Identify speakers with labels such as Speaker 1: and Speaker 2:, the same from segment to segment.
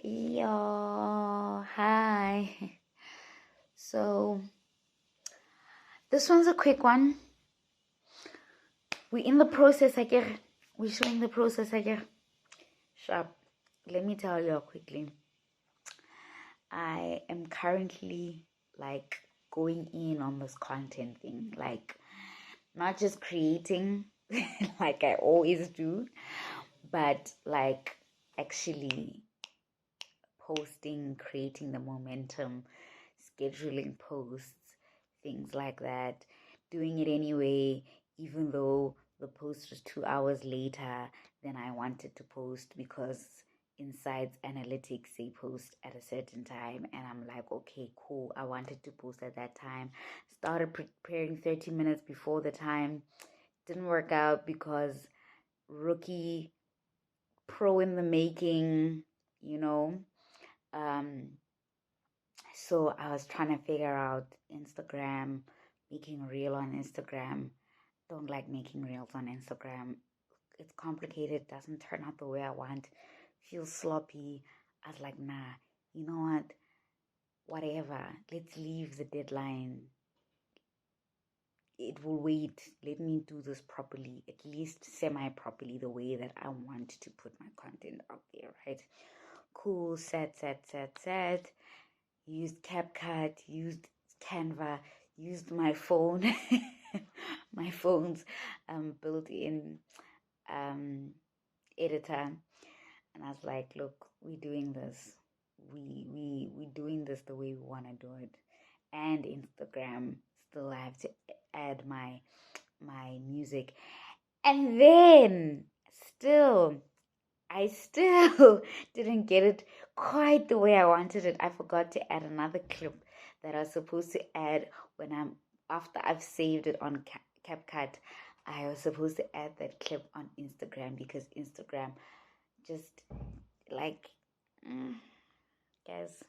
Speaker 1: Yo, hi. So, this one's a quick one. We're in the process, I guess. We're showing the process, I guess. Sharp. Let me tell you quickly. I am currently going in on this content thing. Not just creating like I always do, but actually posting, creating the momentum, scheduling posts, things like that, doing it anyway, even though the post was 2 hours later than I wanted to post because Insights Analytics say post at a certain time, and I'm like, okay, cool, I wanted to post at that time. Started preparing 30 minutes before the time. Didn't work out because rookie pro in the making, you know. So I was trying to figure out Instagram, making a reel on Instagram. Don't like making reels on Instagram. It's complicated, doesn't turn out the way I want, feels sloppy. I was like, nah, you know what? Whatever. Let's leave the deadline. It will wait. Let me do this properly, at least semi-properly, the way that I want to put my content out there, right? Cool, set. Used CapCut, used Canva, used my phone, my phone's built-in editor, and I was like, "Look, we're doing this. We doing this the way we want to do it." And Instagram, still I have to add my music, and then I still didn't get it quite the way I wanted it. I forgot to add another clip that I was supposed to add after I've saved it on CapCut. I was supposed to add that clip on Instagram because Instagram just like, guys,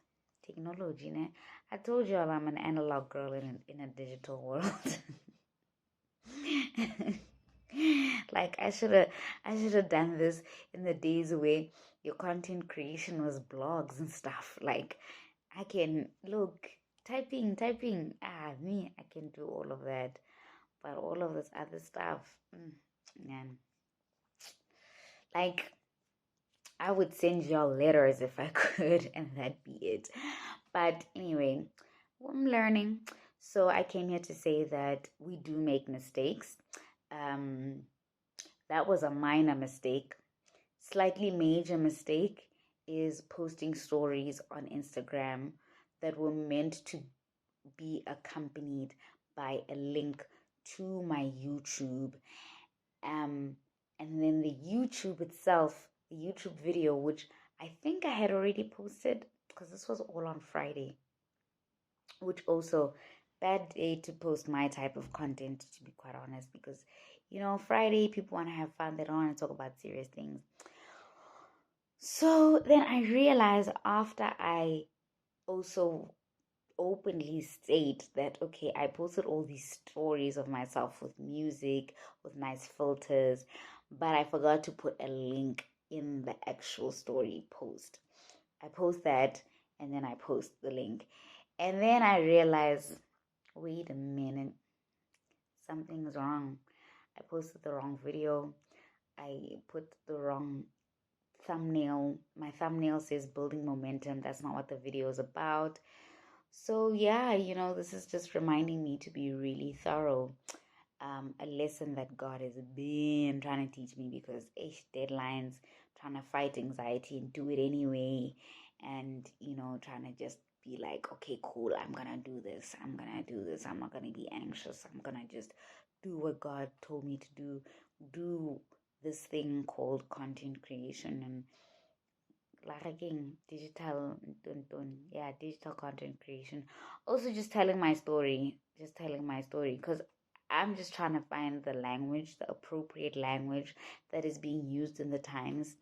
Speaker 1: technology, né? I told you I'm an analog girl in a digital world. Like I should have done this in the days where your content creation was blogs and stuff. Like I can look typing. Me, I can do all of that, but all of this other stuff, man. Like I would send y'all letters if I could, and that'd be it. But anyway, I'm learning. So I came here to say that we do make mistakes. That was a minor mistake. Slightly major mistake is posting stories on Instagram that were meant to be accompanied by a link to my YouTube. And then the YouTube itself, the YouTube video, which I think I had already posted because this was all on Friday, which also bad day to post my type of content, to be quite honest, because Friday people want to have fun, they don't want to talk about serious things. So then I realized, after I also openly state that, okay, I posted all these stories of myself with music, with nice filters, but I forgot to put a link in the actual story post. I post that and then I post the link. And then I realized, wait a minute, something's wrong. I posted the wrong video. I put the wrong thumbnail. My thumbnail says building momentum. That's not what the video is about. So yeah, this is just reminding me to be really thorough. A lesson that God has been trying to teach me, because deadlines, trying to fight anxiety and do it anyway, and trying to just be like, okay, cool, I'm gonna do this, I'm not gonna be anxious, I'm gonna just do what God told me to do this thing called content creation, and like again, digital content creation. Also just telling my story, because I'm just trying to find the appropriate language that is being used in the times.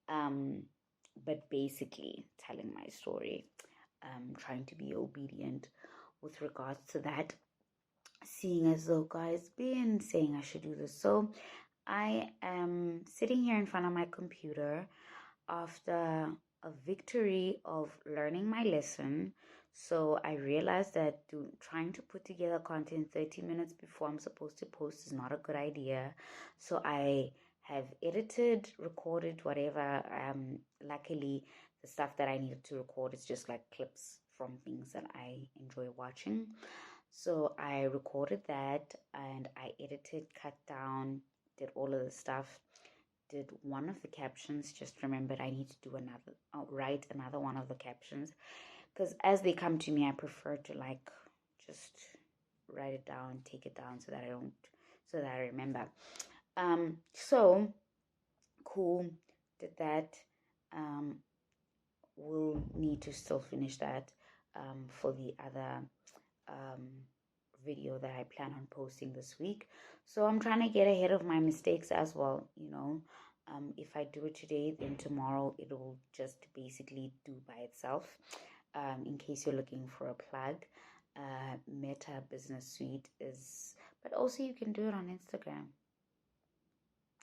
Speaker 1: But basically telling my story, trying to be obedient with regards to that, seeing as though God's been saying I should do this. So I am sitting here in front of my computer after a victory of learning my lesson. So I realized that trying to put together content 30 minutes before I'm supposed to post is not a good idea. So I have edited, recorded, whatever. Luckily, the stuff that I needed to record is just like clips from things that I enjoy watching. So I recorded that and I edited, cut down, did all of the stuff, did one of the captions. Just remembered I need to do another, write another one of the captions, because as they come to me, I prefer to like just write it down, take it down, so that I remember. So cool, did that. We'll need to still finish that for the other um, video that I plan on posting this week. So I'm trying to get ahead of my mistakes as well, if I do it today, then tomorrow it will just basically do by itself. In case you're looking for a plug, Meta Business Suite is, but also you can do it on Instagram.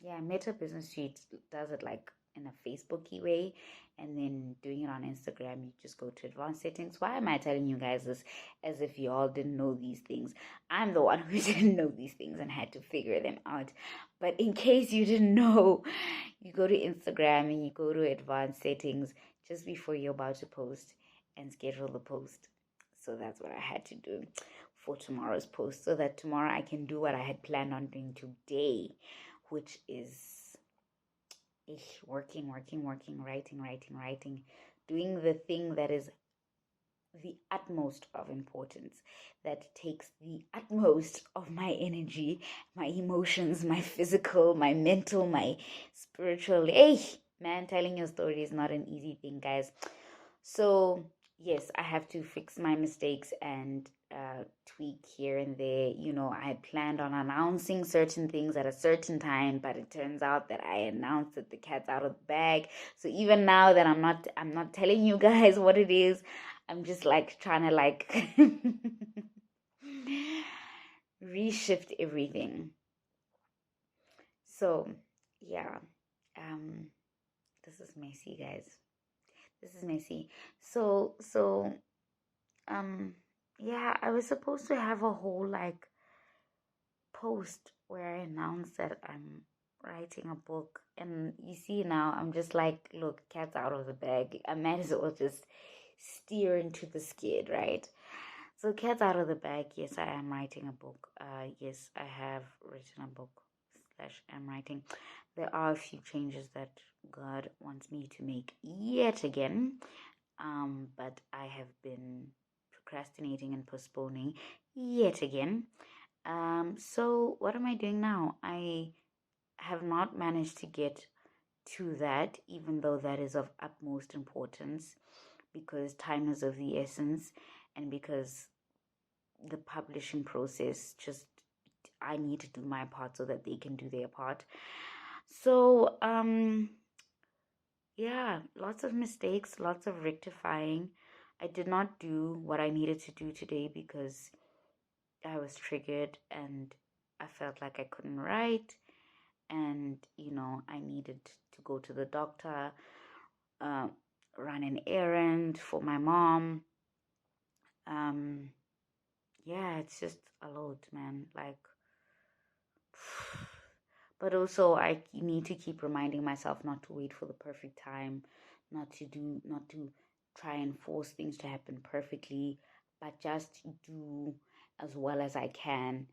Speaker 1: Yeah, Meta Business Suite does it like in a Facebooky way, and then doing it on Instagram, you just go to advanced settings. Why am I telling you guys this as if you all didn't know these things? I'm the one who didn't know these things and had to figure them out. But in case you didn't know, you go to Instagram and you go to advanced settings just before you're about to post and schedule the post. So that's what I had to do for tomorrow's post, so that tomorrow I can do what I had planned on doing today, which is working, writing, doing the thing that is the utmost of importance, that takes the utmost of my energy, my emotions, my physical, my mental, my spiritual. Hey, man, telling your story is not an easy thing, guys. So yes, I have to fix my mistakes and tweak here and there. I had planned on announcing certain things at a certain time, but it turns out that I announced that the cat's out of the bag. So even now that I'm not telling you guys what it is, I'm just like trying to like reshift everything. So yeah, this is messy, guys. This is messy. So yeah, I was supposed to have a whole like post where I announce that I'm writing a book, and you see now I'm just like, look, cat's out of the bag. I might as well just steer into the skid, right? So cat's out of the bag. Yes, I am writing a book. Yes, I have written a book slash am writing. There are a few changes that God wants me to make yet again. But I have been procrastinating and postponing yet again. So what am I doing now? I have not managed to get to that, even though that is of utmost importance, because time is of the essence, and because the publishing process, just I need to do my part so that they can do their part. So yeah, lots of mistakes, lots of rectifying. I did not do what I needed to do today because I was triggered and I felt like I couldn't write, and I needed to go to the doctor, uh, run an errand for my mom. Yeah, it's just a load, man. Like, but also I need to keep reminding myself not to wait for the perfect time, not to try and force things to happen perfectly, but just do as well as I can.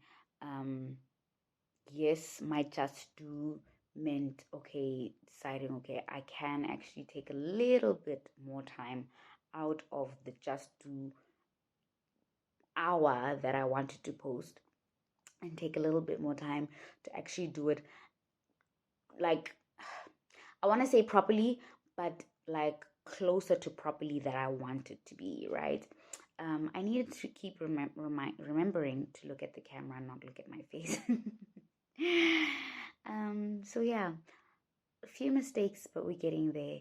Speaker 1: Yes, my just do meant, okay, deciding, okay, I can actually take a little bit more time out of the just do hour that I wanted to post, and take a little bit more time to actually do it, like, I want to say properly, but like closer to properly that I want it to be, right? I needed to keep remembering to look at the camera and not look at my face. So yeah, a few mistakes, but we're getting there.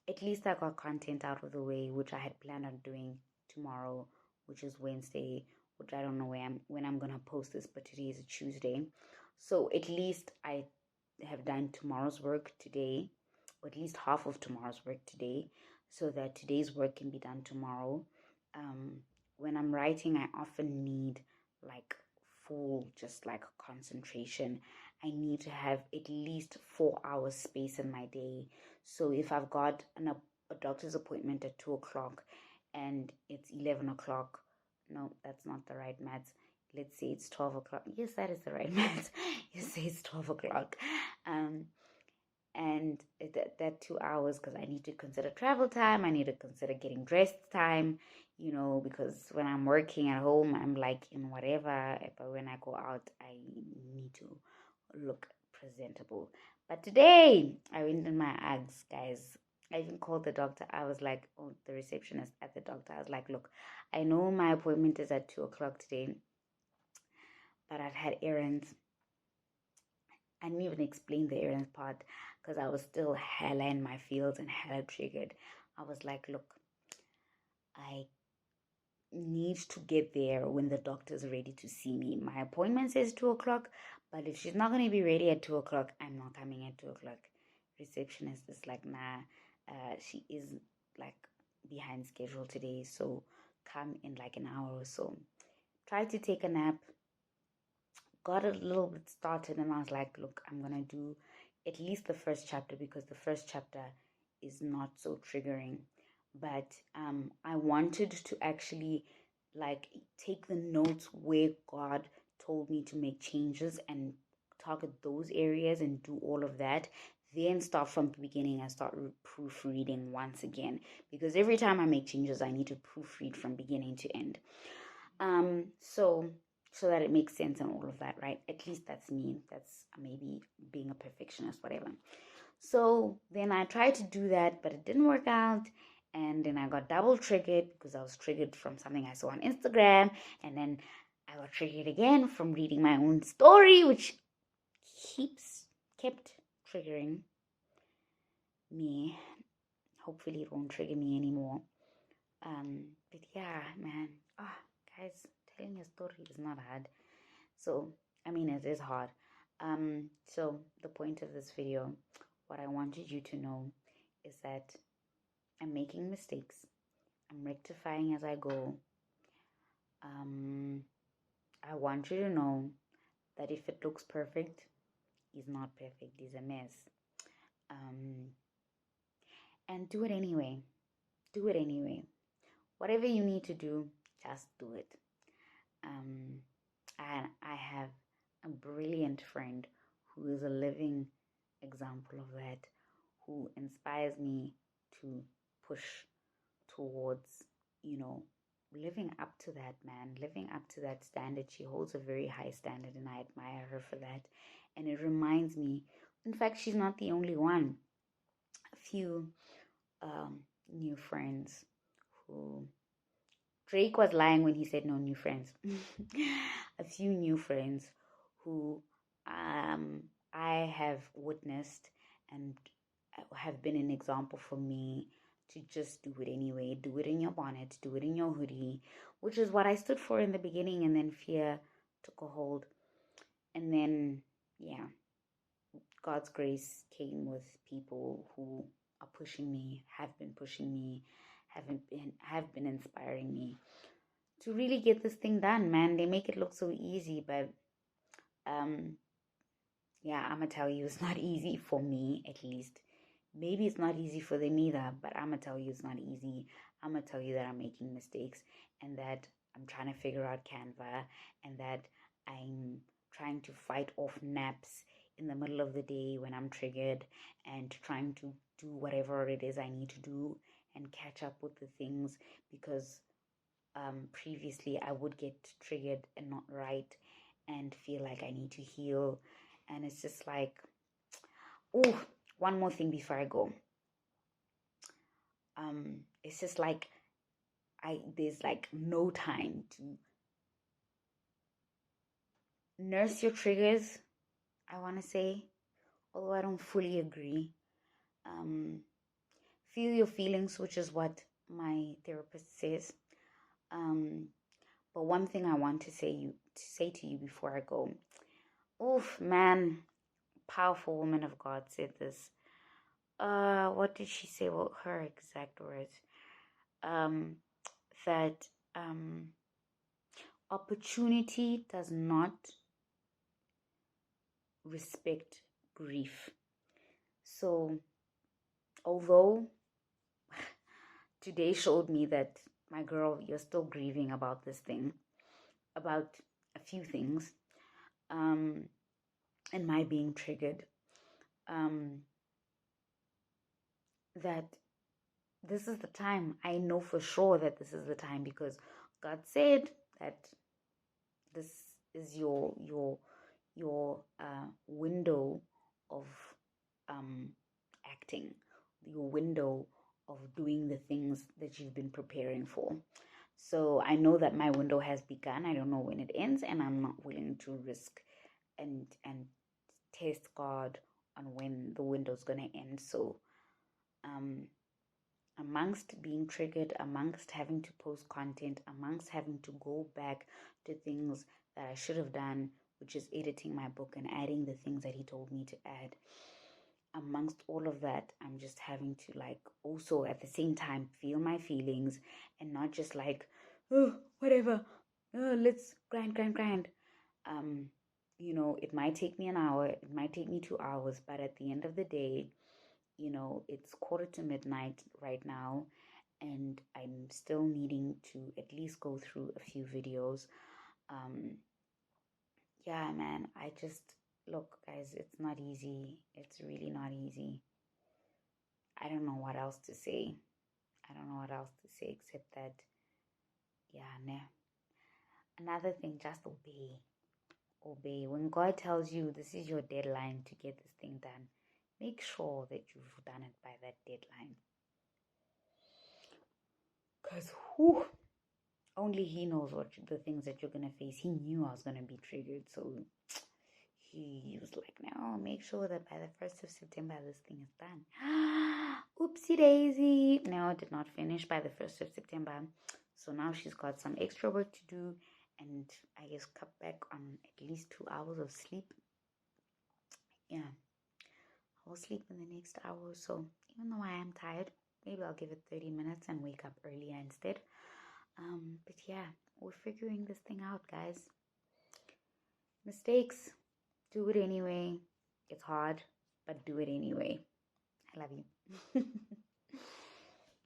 Speaker 1: At least I got content out of the way, which I had planned on doing tomorrow, which is Wednesday, which I don't know when I'm gonna post this, but today is a Tuesday. So at least I have done tomorrow's work today, or at least half of tomorrow's work today, so that today's work can be done tomorrow. Um, when I'm writing, I often need like full, just like concentration. I need to have at least 4 hours space in my day. So if I've got a doctor's appointment at 2 o'clock and it's 11 o'clock, no, that's not the right maths. Let's say it's 12 o'clock. Yes, that is the right maths. You say it's 12 o'clock. And that 2 hours, because I need to consider travel time, I need to consider getting dressed time, because when I'm working at home, I'm like in whatever, but when I go out, I need to look presentable. But today, I went in my Uggs, guys. I even called the doctor. I was like, oh, the receptionist at the doctor. I was like, look, I know my appointment is at 2 o'clock today, but I've had errands. I didn't even explain the errands part because I was still hella in my feels and hella triggered. I was like, look, I need to get there when the doctor's ready to see me. My appointment says 2 o'clock, but if she's not going to be ready at 2 o'clock, I'm not coming at 2 o'clock. Receptionist is like, nah, she is like behind schedule today, so come in like an hour or so. Tried to take a nap, got a little bit started, and I was like, look, I'm going to do at least the first chapter because the first chapter is not so triggering. But I wanted to actually like take the notes where God told me to make changes and target those areas and do all of that. Then start from the beginning and start proofreading once again, because every time I make changes, I need to proofread from beginning to end. So that it makes sense and all of that, right? At least that's me. That's maybe being a perfectionist, whatever. So then I tried to do that, but it didn't work out. And then I got double triggered because I was triggered from something I saw on Instagram. And then I got triggered again from reading my own story, which kept triggering me. Hopefully it won't trigger me anymore. But yeah, man. Guys, telling a story is not hard. So, I mean, it is hard. So the point of this video, what I wanted you to know is that I'm making mistakes. I'm rectifying as I go. I want you to know that if it looks perfect, it's not perfect. It's a mess. And do it anyway. Do it anyway. Whatever you need to do, just do it. And I have a brilliant friend who is a living example of that, who inspires me to push towards, living up to that, man, living up to that standard. She holds a very high standard, and I admire her for that. And it reminds me, in fact, she's not the only one. A few new friends who Drake was lying when he said no new friends. A few new friends who I have witnessed and have been an example for me to just do it anyway. Do it in your bonnet, do it in your hoodie, which is what I stood for in the beginning, and then fear took a hold. And then, yeah, God's grace came with people who are pushing me, have been pushing me, have been inspiring me to really get this thing done, man. They make it look so easy, but yeah, I'm gonna tell you it's not easy for me, at least. Maybe it's not easy for them either, but I'm gonna tell you it's not easy. I'm gonna tell you that I'm making mistakes and that I'm trying to figure out Canva and that I'm trying to fight off naps in the middle of the day when I'm triggered and trying to do whatever it is I need to do and catch up with the things, because previously I would get triggered and not right and feel like I need to heal. And it's just like, oh, one more thing before I go. It's just like there's like no time to nurse your triggers, I want to say, although I don't fully agree. Feel your feelings, which is what my therapist says. But one thing I want to say to you before I go. Oof, man, powerful woman of God said this. what did she say? Well, her exact words. That opportunity does not respect grief. So, although today showed me that, my girl, you're still grieving about this thing, about a few things, and my being triggered, that this is the time. I know for sure that this is the time, because God said that this is your window of acting, your window of doing the things that you've been preparing for. So I know that my window has begun. I don't know when it ends, and I'm not willing to risk and test God on when the window's gonna end. So amongst being triggered, amongst having to post content, amongst having to go back to things that I should have done, which is editing my book and adding the things that he told me to add, amongst all of that, I'm just having to, like, also at the same time feel my feelings, and not just like, oh, whatever, let's grind. It might take me an hour, it might take me 2 hours, but at the end of the day, it's 1:45 right now, and I'm still needing to at least go through a few videos. Yeah, man, look, guys, it's not easy. It's really not easy. I don't know what else to say. Except that, yeah, no. Another thing, just obey. Obey. When God tells you this is your deadline to get this thing done, make sure that you've done it by that deadline. Because only he knows what the things that you're going to face. He knew I was going to be triggered. So he was like, no, make sure that by the 1st of September, this thing is done. Oopsie daisy. No, it did not finish by the 1st of September. So now she's got some extra work to do, and I guess cut back on at least 2 hours of sleep. Yeah, I'll sleep in the next hour or so. Even though I am tired, maybe I'll give it 30 minutes and wake up earlier instead. But yeah, we're figuring this thing out, guys. Mistakes, do it anyway. It's hard, but do it anyway. I love you.